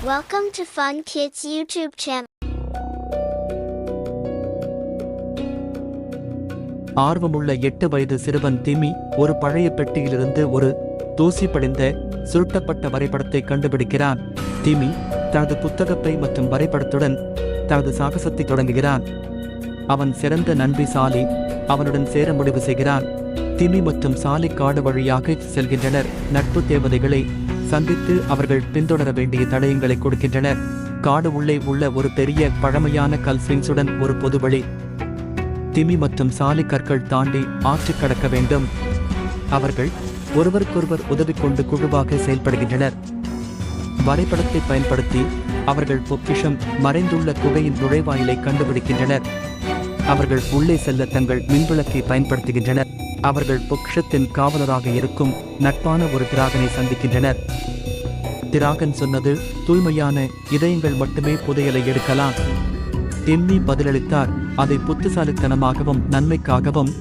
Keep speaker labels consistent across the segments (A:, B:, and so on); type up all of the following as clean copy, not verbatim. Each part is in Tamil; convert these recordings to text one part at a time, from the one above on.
A: Welcome to Fun Kids YouTube channel.
B: ஆர்வமுள்ள 8 வயது சிறுவன் திமி ஒரு பழைய பெட்டியிலிருந்து ஒரு தூசி படிந்த சுருட்டப்பட்ட வரைபடத்தை கண்டுபிடிக்கிறான். திமி தனது புத்தகப்பை மற்றும் வரைபடத்துடன் தனது சாகசத்தை தொடங்குகிறான். அவன் சிறந்த நண்பி சாலி அவனுடன் சேர முடிவு செய்கிறான். திமி மற்றும் சாலி காடு வழியாக செல்கின்றனர். நட்பு தேவதைகளை சந்தித்து அவர்கள் பின்தொடர வேண்டிய தடயங்களை கொடுக்கின்றனர். காடு உள்ளே உள்ள ஒரு பெரிய பழமையான கல்ஸ்விங்ஸுடன் ஒரு பொதுவழி. திமி மற்றும் சாலி கற்கள் தாண்டி ஆற்று கடக்க வேண்டும். அவர்கள் ஒருவருக்கொருவர் உதவி கொண்டு குழுவாக செயல்படுகின்றனர். வரைபடத்தை பயன்படுத்தி அவர்கள் பொக்கிஷம் மறைந்துள்ள குகையின் நுழைவாயிலை கண்டுபிடிக்கின்றனர். அவர்கள் உள்ளே செல்ல தங்கள் மின்விளக்கை பயன்படுத்துகின்றனர். அவர்கள் பொக்கிஷத்தின் காவலராக இருக்கும் நட்பான ஒரு திராகனை சந்திக்கின்றனர். திராகன் சொன்னது, தூய்மையான இதயங்கள் மட்டுமே புதையலை எடுக்கலாம். திம்மி பதிலளித்தார், அதை புத்திசாலித்தனமாகவும் நன்மைக்காகவும்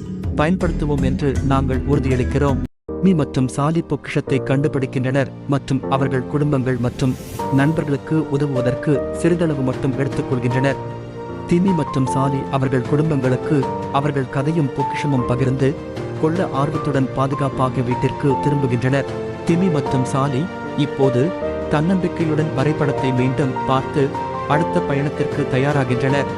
B: பயன்படுத்துவோம் என்று நாங்கள் உறுதியளிக்கிறோம். திம்மி மற்றும் சாலி பொக்கிஷத்தை கண்டுபிடிக்கின்றனர் மற்றும் அவர்கள் குடும்பங்கள் மற்றும் நண்பர்களுக்கு உதவுவதற்கு சிறிதளவு மட்டும் எடுத்துக்கொள்கின்றனர். திமி மற்றும் சாலி அவர்கள் குடும்பங்களுக்கு அவர்கள் கதையும் பொக்கிஷமும் பகிர்ந்து கொள்ள ஆர்வத்துடன் பாதுகாப்பாக வீட்டிற்கு திரும்புகின்றனர். திமி மற்றும் சாலி இப்போது தன்னம்பிக்கையுடன் வரைபடத்தை மீண்டும் பார்த்து அடுத்த பயணத்திற்கு தயாராகின்றனர்.